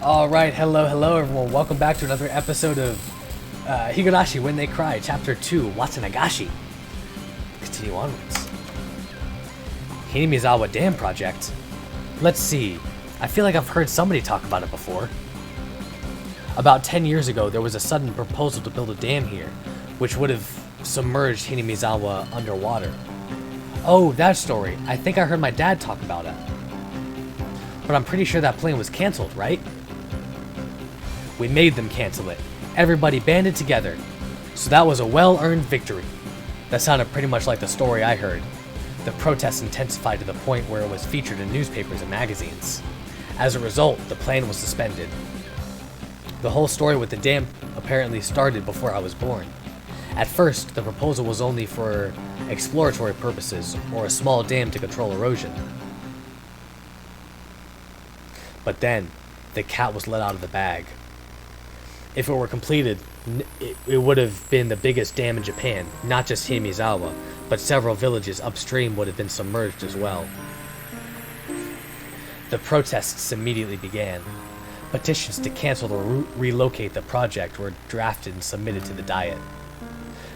Alright, hello everyone. Welcome back to another episode of Higurashi When They Cry, Chapter 2, Watsunagashi. Continue onwards. Hinamizawa Dam Project. Let's see. I feel like I've heard somebody talk about it before. About 10 years ago, there was a sudden proposal to build a dam here, which would have submerged Hinamizawa underwater. Oh, that story. I think I heard my dad talk about it. But I'm pretty sure that plan was cancelled, right? We made them cancel it. Everybody banded together. So that was a well-earned victory. That sounded pretty much like the story I heard. The protests intensified to the point where it was featured in newspapers and magazines. As a result, the plan was suspended. The whole story with the dam apparently started before I was born. At first, the proposal was only for exploratory purposes, or a small dam to control erosion. But then, the cat was let out of the bag. If it were completed, it would have been the biggest dam in Japan, not just Hinamizawa, but several villages upstream would have been submerged as well. The protests immediately began. Petitions to cancel or relocate the project were drafted and submitted to the Diet.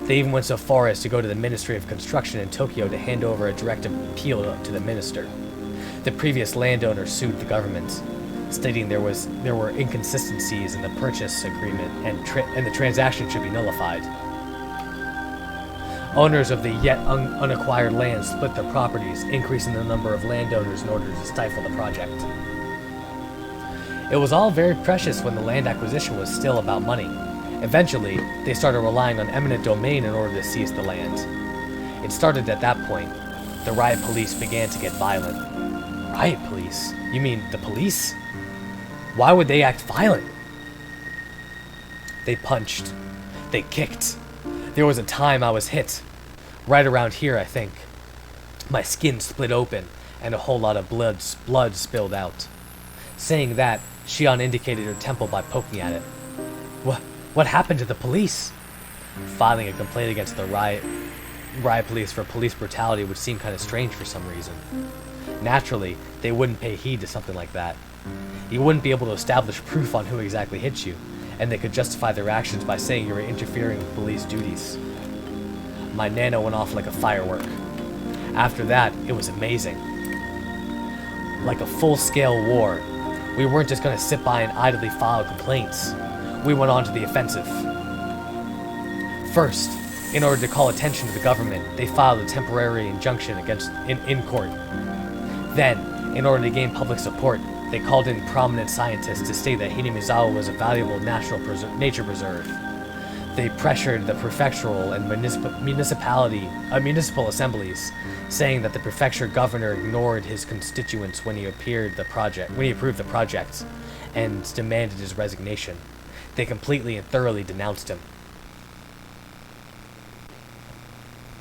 They even went so far as to go to the Ministry of Construction in Tokyo to hand over a direct appeal to the minister. The previous landowner sued the government, stating there were inconsistencies in the purchase agreement and the transaction should be nullified. Owners of the yet unacquired land split their properties, increasing the number of landowners in order to stifle the project. It was all very precious when the land acquisition was still about money. Eventually, they started relying on eminent domain in order to seize the land. It started at that point. The riot police began to get violent. Riot police? You mean the police? Why would they act violent? They punched. They kicked. There was a time I was hit. Right around here, I think. My skin split open, and a whole lot of blood spilled out. Saying that, Shion indicated her temple by poking at it. What happened to the police? Filing a complaint against the riot police for police brutality would seem kind of strange for some reason. Naturally, they wouldn't pay heed to something like that. You wouldn't be able to establish proof on who exactly hit you, and they could justify their actions by saying you were interfering with police duties. My nano went off like a firework. After that, it was amazing. Like a full-scale war. We weren't just going to sit by and idly file complaints. We went on to the offensive. First, in order to call attention to the government, they filed a temporary injunction in court. Then, in order to gain public support, they called in prominent scientists to state that Hinamizawa was a valuable nature preserve. They pressured the prefectural and municipal assemblies, saying that the prefecture governor ignored his constituents when he approved the project, and demanded his resignation. They completely and thoroughly denounced him.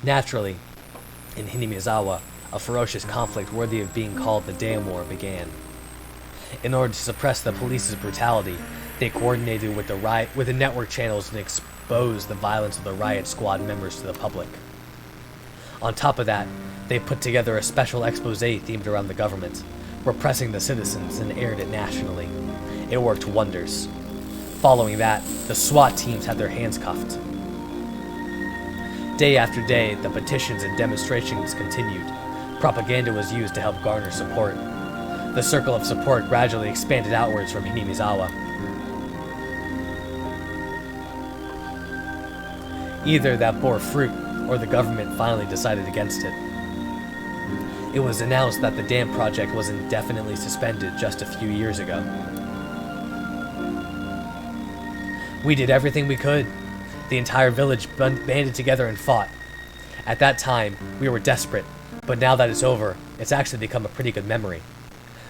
Naturally, in Hinamizawa, a ferocious conflict worthy of being called the Dam War began. In order to suppress the police's brutality, they coordinated with the network channels and exposed the violence of the riot squad members to the public. On top of that, they put together a special expose themed around the government, repressing the citizens, and aired it nationally. It worked wonders. Following that, the SWAT teams had their hands cuffed. Day after day, the petitions and demonstrations continued. Propaganda was used to help garner support. The circle of support gradually expanded outwards from Hinamizawa. Either that bore fruit, or the government finally decided against it. It was announced that the dam project was indefinitely suspended just a few years ago. We did everything we could. The entire village banded together and fought. At that time, we were desperate, but now that it's over, it's actually become a pretty good memory.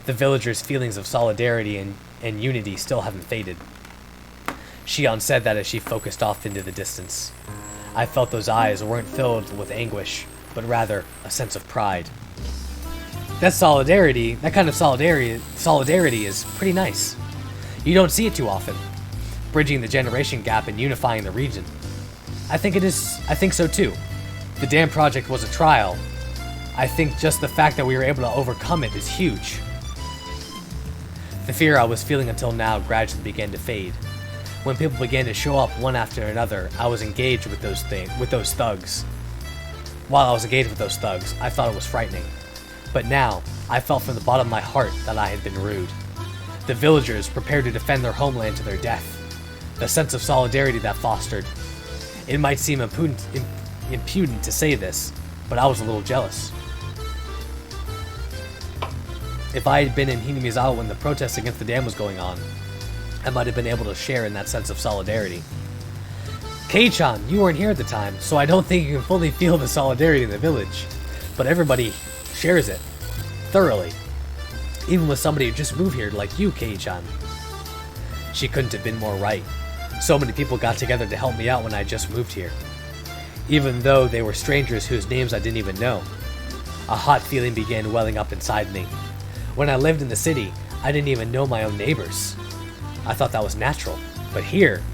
The villagers' feelings of solidarity and unity still haven't faded. Shion said that as she focused off into the distance. I felt those eyes weren't filled with anguish, but rather a sense of pride. That kind of solidarity is pretty nice. You don't see it too often. Bridging the generation gap and unifying the region. I think so too. The dam project was a trial. I think just the fact that we were able to overcome it is huge. The fear I was feeling until now gradually began to fade. When people began to show up one after another, I was engaged with those thugs. While I was engaged with those thugs, I thought it was frightening. But now, I felt from the bottom of my heart that I had been rude. The villagers prepared to defend their homeland to their death. The sense of solidarity that fostered. It might seem impudent to say this, but I was a little jealous. If I had been in Hinamizawa when the protest against the dam was going on, I might have been able to share in that sense of solidarity. Kei-chan, you weren't here at the time, so I don't think you can fully feel the solidarity in the village. But everybody shares it. Thoroughly. Even with somebody who just moved here like you, Kei-chan. She couldn't have been more right. So many people got together to help me out when I just moved here. Even though they were strangers whose names I didn't even know. A hot feeling began welling up inside me. When I lived in the city, I didn't even know my own neighbors. I thought that was natural. But here,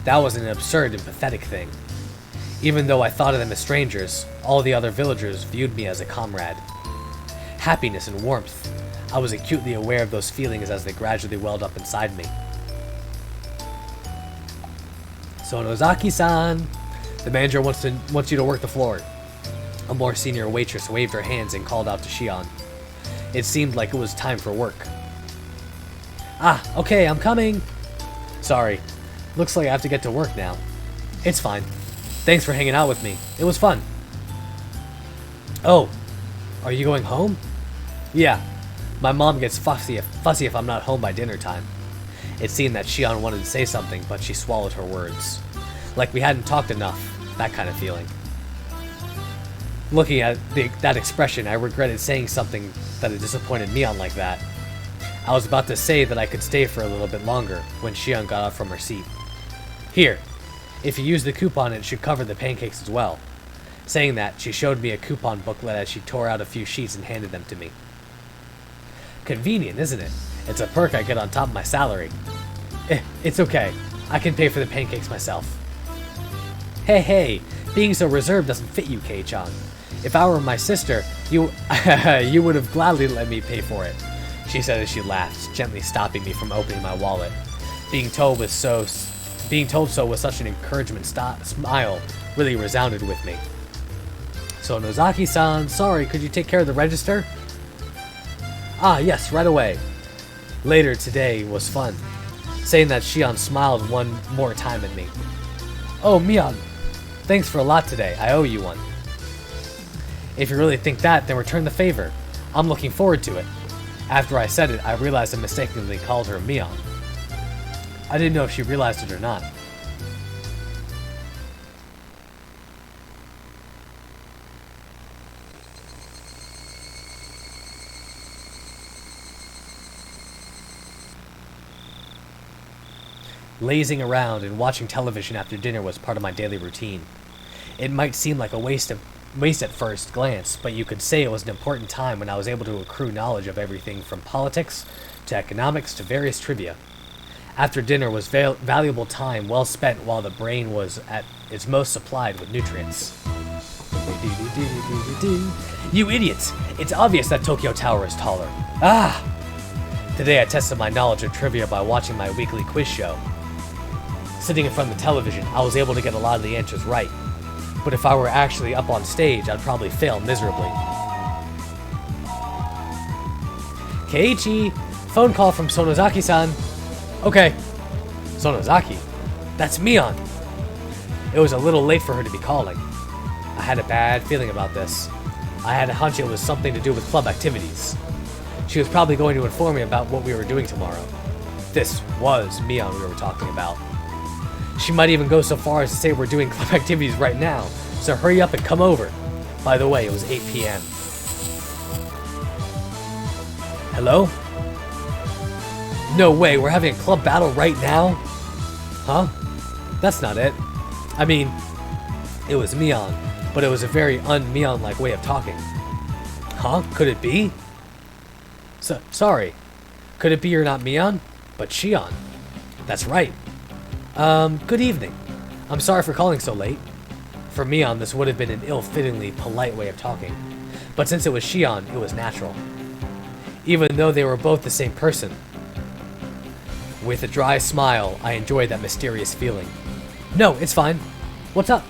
that was an absurd and pathetic thing. Even though I thought of them as strangers, all the other villagers viewed me as a comrade. Happiness and warmth. I was acutely aware of those feelings as they gradually welled up inside me. Sonozaki-san, the manager wants you to work the floor. A more senior waitress waved her hands and called out to Shion. It seemed like it was time for work. Ah, okay, I'm coming. Sorry. Looks like I have to get to work now. It's fine. Thanks for hanging out with me. It was fun. Oh, are you going home? Yeah. My mom gets fussy if I'm not home by dinner time. It seemed that Shion wanted to say something, but she swallowed her words. Like we hadn't talked enough. That kind of feeling. Looking at that expression, I regretted saying something that had disappointed Mion like that. I was about to say that I could stay for a little bit longer when Shion got up from her seat. Here, if you use the coupon, it should cover the pancakes as well. Saying that, she showed me a coupon booklet as she tore out a few sheets and handed them to me. Convenient, isn't it? It's a perk I get on top of my salary. It's okay. I can pay for the pancakes myself. Hey, being so reserved doesn't fit you, Kei-chan. If I were my sister, you would have gladly let me pay for it, she said as she laughed, gently stopping me from opening my wallet. Being told so with such an encouragement smile really resounded with me. So Nozaki-san, sorry, could you take care of the register? Ah, yes, right away. Later today was fun. Saying that, Shion smiled one more time at me. Oh, Mion, thanks for a lot today. I owe you one. If you really think that, then return the favor. I'm looking forward to it. After I said it, I realized I mistakenly called her Mion. I didn't know if she realized it or not. Lazing around and watching television after dinner was part of my daily routine. It might seem like a waste at first glance, but you could say it was an important time when I was able to accrue knowledge of everything from politics to economics to various trivia. After dinner was valuable time well spent while the brain was at its most supplied with nutrients. You idiots! It's obvious that Tokyo Tower is taller. Ah! Today I tested my knowledge of trivia by watching my weekly quiz show. Sitting in front of the television, I was able to get a lot of the answers right. But if I were actually up on stage, I'd probably fail miserably. Keiichi, phone call from Sonozaki-san. Okay. Sonozaki? That's Mion. It was a little late for her to be calling. I had a bad feeling about this. I had a hunch it was something to do with club activities. She was probably going to inform me about what we were doing tomorrow. This was Mion we were talking about. She might even go so far as to say we're doing club activities right now, so hurry up and come over. By the way, it was 8 p.m. Hello? No way, we're having a club battle right now? Huh? That's not it. I mean, it was Mion, but it was a very un-Mion-like way of talking. Huh? Could it be? Sorry. Could it be you're not Mion, but Shion? That's right. Good evening. I'm sorry for calling so late. For Mion, this would have been an ill-fittingly polite way of talking, but since it was Shion, it was natural. Even though they were both the same person, With a dry smile, I enjoyed that mysterious feeling. No, it's fine. What's up?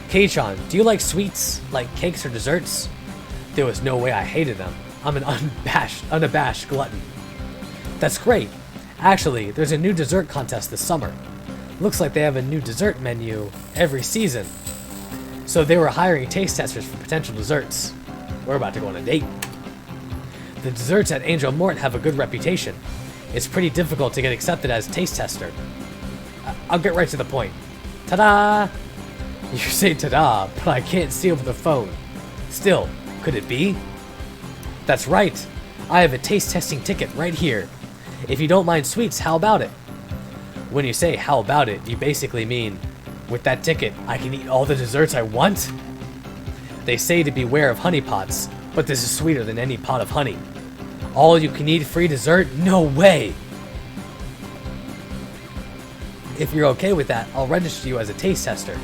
Kei-chan, do you like sweets? Like cakes or desserts? There was no way I hated them. I'm an unabashed glutton. That's great. Actually, there's a new dessert contest this summer. Looks like they have a new dessert menu every season. So they were hiring taste testers for potential desserts. We're about to go on a date. The desserts at Angel Mort have a good reputation. It's pretty difficult to get accepted as taste tester. I'll get right to the point. Ta-da! You say ta-da, but I can't see over the phone. Still, could it be? That's right. I have a taste testing ticket right here. If you don't mind sweets, how about it? When you say how about it, you basically mean, with that ticket, I can eat all the desserts I want? They say to beware of honey pots, but this is sweeter than any pot of honey. All you can eat free dessert? No way! If you're okay with that, I'll register you as a taste tester.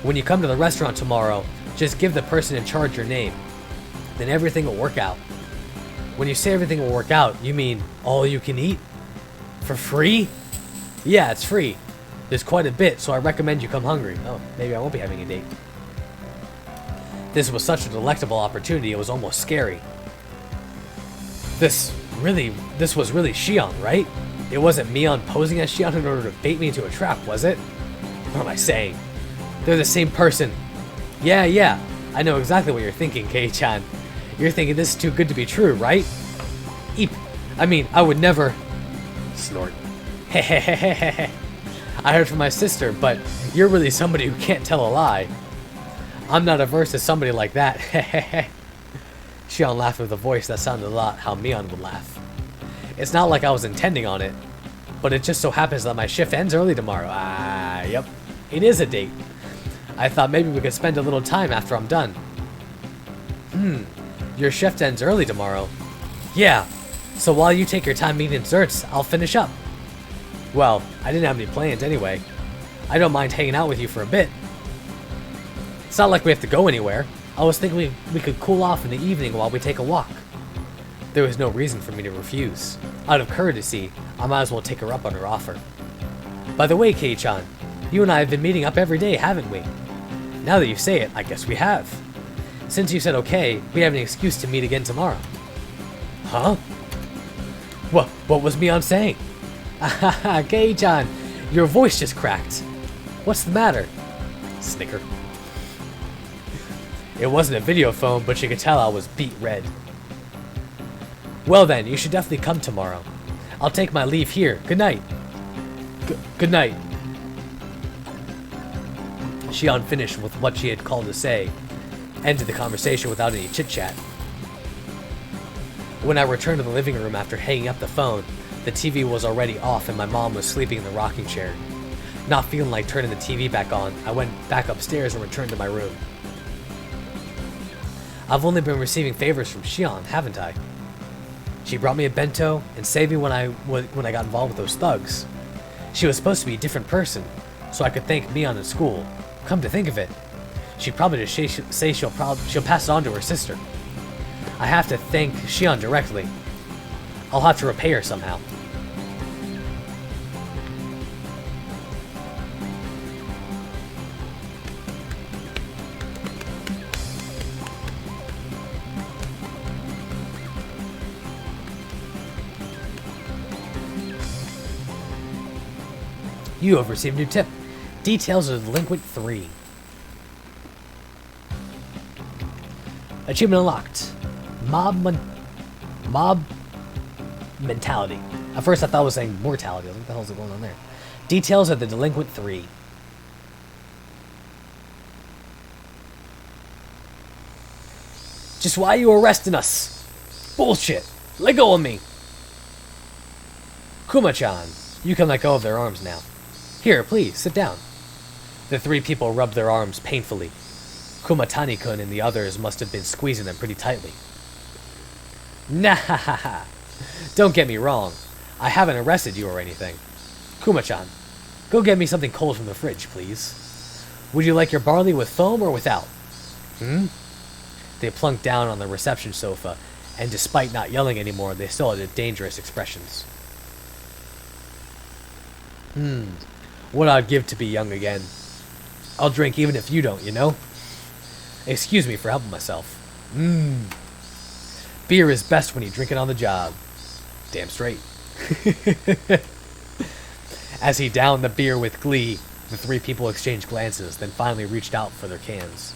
When you come to the restaurant tomorrow, just give the person in charge your name. Then everything will work out. When you say everything will work out, you mean all you can eat? For free? Yeah, it's free. There's quite a bit, so I recommend you come hungry. Oh, maybe I won't be having a date. This was such a delectable opportunity, it was almost scary. This was really Shion, right? It wasn't Mion posing as Shion in order to bait me into a trap, was it? What am I saying? They're the same person. Yeah, I know exactly what you're thinking, Kei-chan. You're thinking this is too good to be true, right? Eep. I mean, I would never... Snort. Hehehehehe. I heard from my sister, but you're really somebody who can't tell a lie. I'm not averse to somebody like that. Hehehe. Shion laughed with a voice that sounded a lot how Mion would laugh. It's not like I was intending on it, but it just so happens that my shift ends early tomorrow. Yep. It is a date. I thought maybe we could spend a little time after I'm done. Your shift ends early tomorrow. Yeah. So while you take your time eating desserts, I'll finish up. Well, I didn't have any plans anyway. I don't mind hanging out with you for a bit. It's not like we have to go anywhere. I was thinking we could cool off in the evening while we take a walk. There was no reason for me to refuse. Out of courtesy, I might as well take her up on her offer. By the way, Kei-chan, you and I have been meeting up every day, haven't we? Now that you say it, I guess we have. Since you said okay, we have an excuse to meet again tomorrow. Huh? What was Mion saying? Ahaha, Kei-chan, your voice just cracked. What's the matter? Snicker. It wasn't a video phone, but you could tell I was beet red. Well then, you should definitely come tomorrow. I'll take my leave here. Good night. Good night. Shion finished with what she had called to say, ended the conversation without any chit-chat. When I returned to the living room after hanging up the phone, the TV was already off and my mom was sleeping in the rocking chair. Not feeling like turning the TV back on, I went back upstairs and returned to my room. I've only been receiving favors from Shion, haven't I? She brought me a bento and saved me when I got involved with those thugs. She was supposed to be a different person, so I could thank Mion in school. Come to think of it, she'd probably just say she'll pass it on to her sister. I have to thank Shion directly. I'll have to repay her somehow. You have received a new tip. Details of Delinquent 3. Achievement unlocked. Mob mentality. At first I thought it was saying mortality. What the hell is going on there? Details of the Delinquent 3. Just why are you arresting us? Bullshit. Let go of me. Kuma-chan, you can let go of their arms now. Here, please, sit down. The three people rubbed their arms painfully. Kumatani-kun and the others must have been squeezing them pretty tightly. Nah, don't get me wrong. I haven't arrested you or anything. Kuma-chan, go get me something cold from the fridge, please. Would you like your barley with foam or without? They plunked down on the reception sofa, and despite not yelling anymore, they still had dangerous expressions. What I'd give to be young again. I'll drink even if you don't, you know? Excuse me for helping myself. Beer is best when you drink it on the job. Damn straight. As he downed the beer with glee, the three people exchanged glances, then finally reached out for their cans.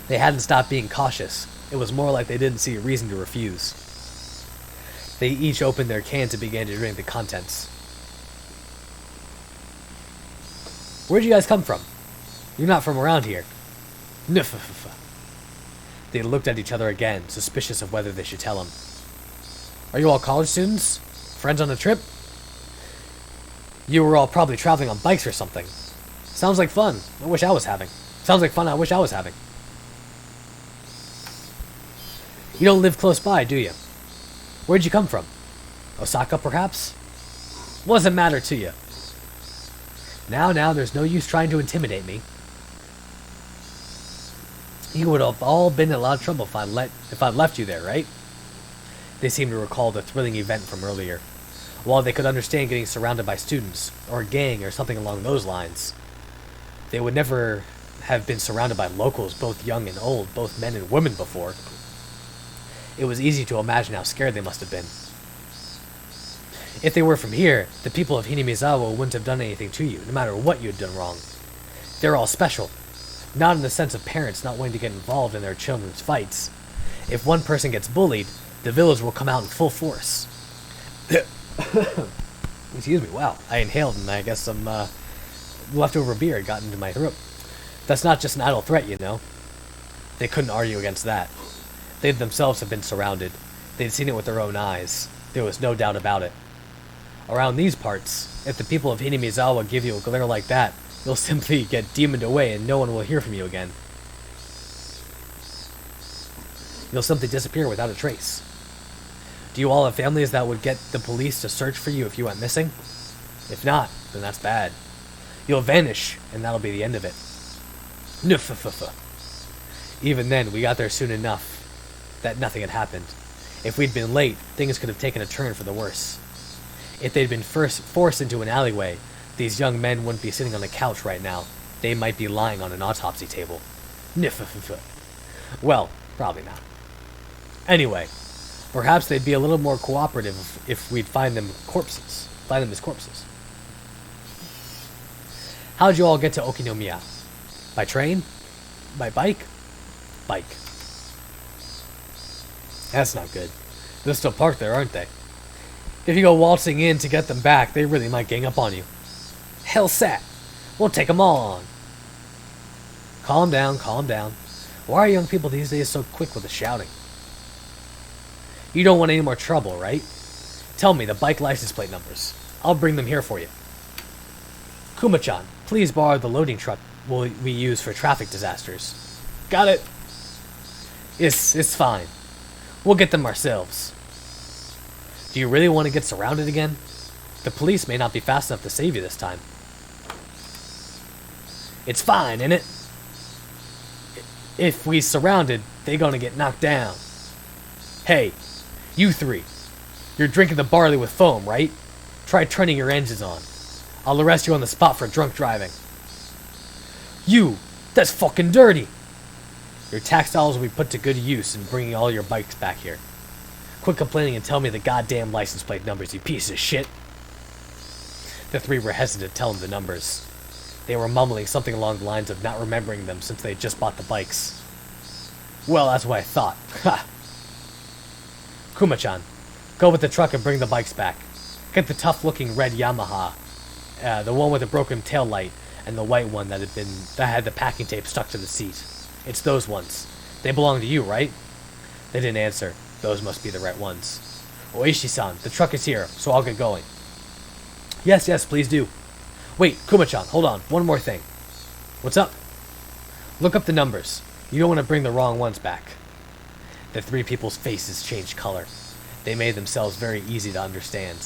They hadn't stopped being cautious. It was more like they didn't see a reason to refuse. They each opened their cans and began to drink the contents. Where'd you guys come from? You're not from around here. Nuff. They looked at each other again, suspicious of whether they should tell him. Are you all college students? Friends on a trip? You were all probably traveling on bikes or something. Sounds like fun. I wish I was having. Sounds like fun I wish I was having. You don't live close by, do you? Where'd you come from? Osaka, perhaps? What does it matter to you? Now, there's no use trying to intimidate me. You would have all been in a lot of trouble if I'd left you there, right? They seemed to recall the thrilling event from earlier. While they could understand getting surrounded by students, or a gang, or something along those lines, they would never have been surrounded by locals, both young and old, both men and women before. It was easy to imagine how scared they must have been. If they were from here, the people of Hinamizawa wouldn't have done anything to you, no matter what you had done wrong. They're all special. Not in the sense of parents not wanting to get involved in their children's fights. If one person gets bullied, the village will come out in full force. Excuse me, wow. I inhaled and I guess some leftover beer got into my throat. That's not just an idle threat, you know. They couldn't argue against that. They themselves have been surrounded. They'd seen it with their own eyes. There was no doubt about it. Around these parts, if the people of Hinamizawa give you a glare like that, you'll simply get demoned away and no one will hear from you again. You'll simply disappear without a trace. Do you all have families that would get the police to search for you if you went missing? If not, then that's bad. You'll vanish, and that'll be the end of it. Nuff. Even then, we got there soon enough that nothing had happened. If we'd been late, things could have taken a turn for the worse. If they'd been forced into an alleyway, these young men wouldn't be sitting on a couch right now. They might be lying on an autopsy table. Well, probably not. Anyway, perhaps they'd be a little more cooperative if we'd find them as corpses. How'd you all get to Okinomiya? By train? By bike? Bike. That's not good. They're still parked there, aren't they? If you go waltzing in to get them back, they really might gang up on you. Hell sat. We'll take them all on. Calm down. Why are young people these days so quick with the shouting? You don't want any more trouble, right? Tell me the bike license plate numbers. I'll bring them here for you. Kuma-chan, please borrow the loading truck we use for traffic disasters. Got it. It's fine. We'll get them ourselves. Do you really want to get surrounded again? The police may not be fast enough to save you this time. It's fine, innit? If we surrounded, they gonna get knocked down. Hey, you three. You're drinking the barley with foam, right? Try turning your engines on. I'll arrest you on the spot for drunk driving. You! That's fucking dirty! Your tax dollars will be put to good use in bringing all your bikes back here. Quit complaining and tell me the goddamn license plate numbers, you piece of shit. The three were hesitant to tell him the numbers. They were mumbling something along the lines of not remembering them since they had just bought the bikes. Well, that's what I thought. Ha! Kuma-chan, go with the truck and bring the bikes back. Get the tough-looking red Yamaha, the one with the broken tail light, and the white one that had the packing tape stuck to the seat. It's those ones. They belong to you, right? They didn't answer. Those must be the right ones. Oishi-san, the truck is here, so I'll get going. Yes, please do. Wait, Kuma-chan, hold on. One more thing. What's up? Look up the numbers. You don't want to bring the wrong ones back. The three people's faces changed color. They made themselves very easy to understand.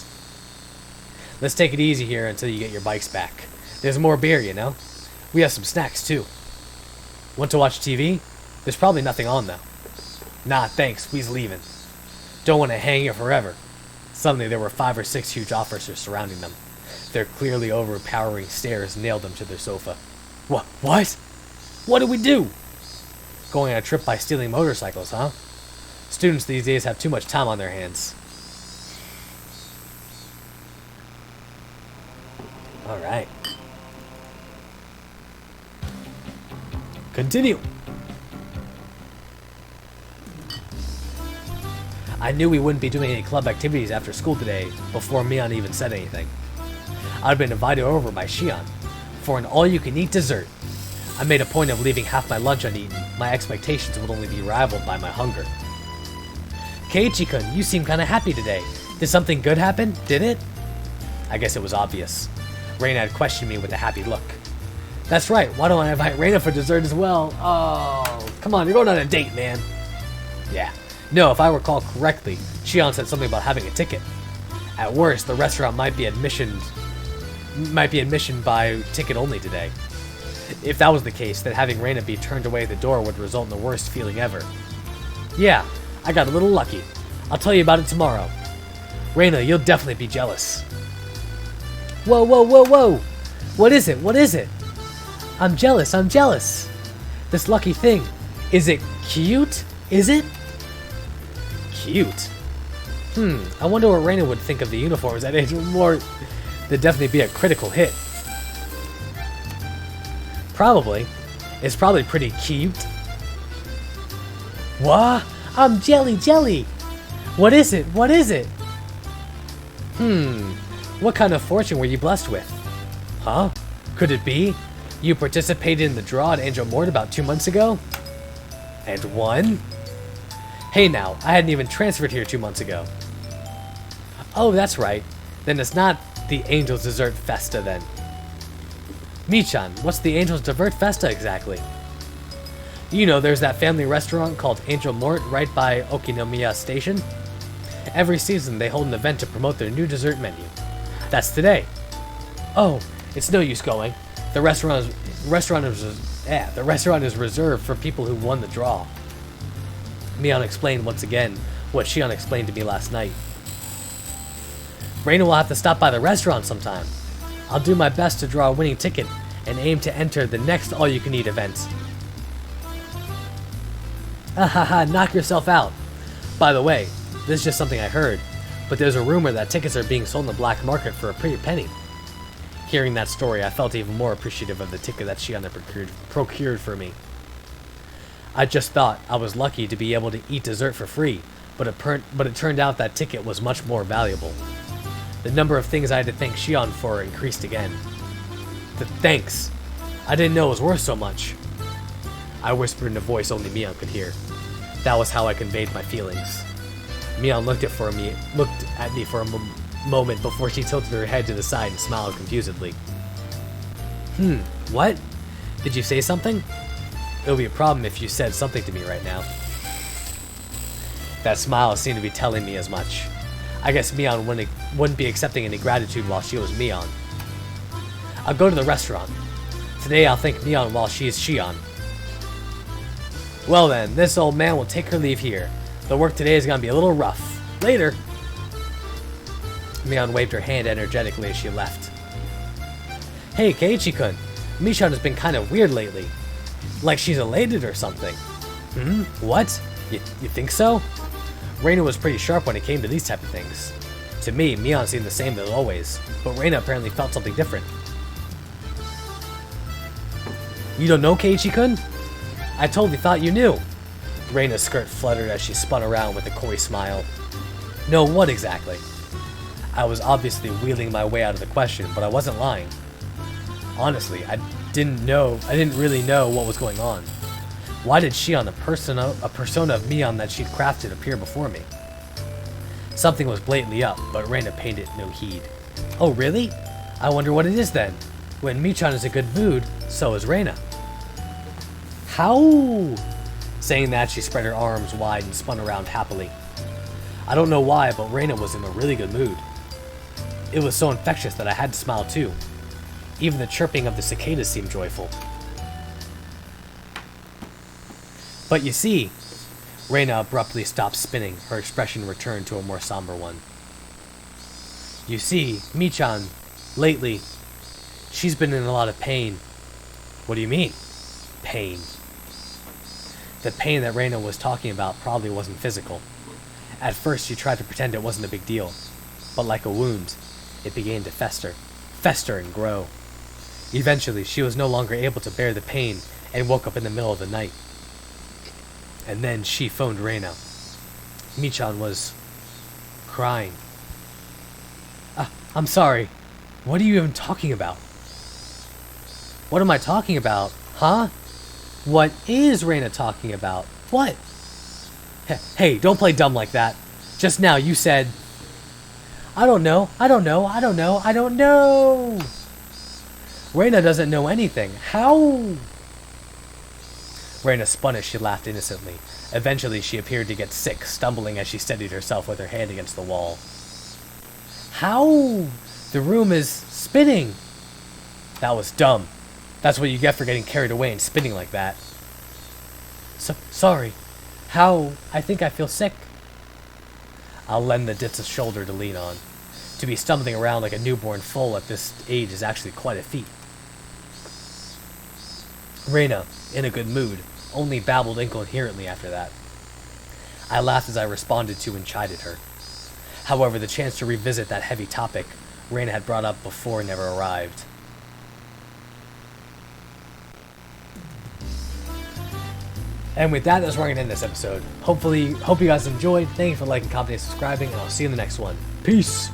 Let's take it easy here until you get your bikes back. There's more beer, you know? We have some snacks, too. Want to watch TV? There's probably nothing on, though. Nah, thanks. We's leaving. Don't want to hang here forever. Suddenly, there were 5 or 6 huge officers surrounding them. Their clearly overpowering stares nailed them to their sofa. What? What do we do? Going on a trip by stealing motorcycles, huh? Students these days have too much time on their hands. Alright. Continue. I knew we wouldn't be doing any club activities after school today before Mion even said anything. I'd been invited over by Shion for an all-you-can-eat dessert. I made a point of leaving half my lunch uneaten. My expectations would only be rivaled by my hunger. Keiichi-kun, you seem kinda happy today. Did something good happen? Did it? I guess it was obvious. Reina had questioned me with a happy look. That's right, why don't I invite Reina for dessert as well? Oh, come on, you're going on a date, man. Yeah. No, if I recall correctly, Shion said something about having a ticket. At worst, the restaurant might be admission by ticket only today. If that was the case, then having Reina be turned away at the door would result in the worst feeling ever. Yeah, I got a little lucky. I'll tell you about it tomorrow. Reina, you'll definitely be jealous. Whoa, whoa, whoa, whoa! What is it? What is it? I'm jealous, I'm jealous. This lucky thing. Is it cute? Is it? Cute? I wonder what Reina would think of the uniforms at age more. They'd definitely be a critical hit. Probably. It's probably pretty cute. What? I'm jelly. What is it? What is it? What kind of fortune were you blessed with? Huh? Could it be? You participated in the draw at Angel Mort about 2 months ago? And won? Hey now, I hadn't even transferred here 2 months ago. Oh, that's right. Then it's not the Angel's Dessert Festa then. Michan, what's the Angel's Dessert Festa exactly? You know, there's that family restaurant called Angel Mort right by Okinomiya Station. Every season they hold an event to promote their new dessert menu. That's today. Oh, it's no use going. The restaurant is reserved for people who won the draw. Mion explained once again what Shion explained to me last night. Reina will have to stop by the restaurant sometime. I'll do my best to draw a winning ticket and aim to enter the next all-you-can-eat event. Knock yourself out. By the way, this is just something I heard, but there's a rumor that tickets are being sold in the black market for a pretty penny. Hearing that story, I felt even more appreciative of the ticket that Shion had procured for me. I just thought I was lucky to be able to eat dessert for free, but it turned out that ticket was much more valuable. The number of things I had to thank Shion for increased again. The thanks. I didn't know it was worth so much. I whispered in a voice only Mion could hear. That was how I conveyed my feelings. Mion looked at me for a moment before she tilted her head to the side and smiled confusedly. What? Did you say something? It would be a problem if you said something to me right now. That smile seemed to be telling me as much. I guess Mion wouldn't be accepting any gratitude while she was Mion. I'll go to the restaurant. Today I'll thank Mion while she is Shion. Well then, this old man will take her leave here. The work today is gonna be a little rough. Later! Mion waved her hand energetically as she left. Hey, Keiichi-kun. Michan has been kind of weird lately. Like she's elated or something. What? You think so? Reina was pretty sharp when it came to these type of things. To me, Mion seemed the same as always, but Reina apparently felt something different. You don't know Keiichi-kun? I totally thought you knew. Reina's skirt fluttered as she spun around with a coy smile. No, what exactly? I was obviously wheeling my way out of the question, but I wasn't lying. Honestly, I didn't really know what was going on. Why did Shion, a persona of Mion that she'd crafted, appear before me? Something was blatantly up, but Reina paid it no heed. Oh, really? I wonder what it is then. When Michan is in a good mood, so is Reina. How? Saying that, she spread her arms wide and spun around happily. I don't know why, but Reina was in a really good mood. It was so infectious that I had to smile too. Even the chirping of the cicadas seemed joyful. But you see, Reina abruptly stopped spinning. Her expression returned to a more somber one. You see, Michan, lately, she's been in a lot of pain. What do you mean? Pain. The pain that Reina was talking about probably wasn't physical. At first, she tried to pretend it wasn't a big deal. But like a wound, it began to fester and grow. Eventually, she was no longer able to bear the pain and woke up in the middle of the night. And then she phoned Reina. Michan was crying. I'm sorry. What are you even talking about? What am I talking about? Huh? What is Reina talking about? What? Hey, don't play dumb like that. Just now you said, I don't know. Reina doesn't know anything. How? Reina spun as she laughed innocently. Eventually, she appeared to get sick, stumbling as she steadied herself with her hand against the wall. How? The room is spinning. That was dumb. That's what you get for getting carried away and spinning like that. Sorry. How? I think I feel sick. I'll lend the ditz a shoulder to lean on. To be stumbling around like a newborn foal at this age is actually quite a feat. Reina, in a good mood, only babbled incoherently after that. I laughed as I responded to and chided her. However, the chance to revisit that heavy topic Reina had brought up before never arrived. And with that, that's where I'm going to end this episode. Hope you guys enjoyed. Thank you for liking, commenting, and subscribing, and I'll see you in the next one. Peace!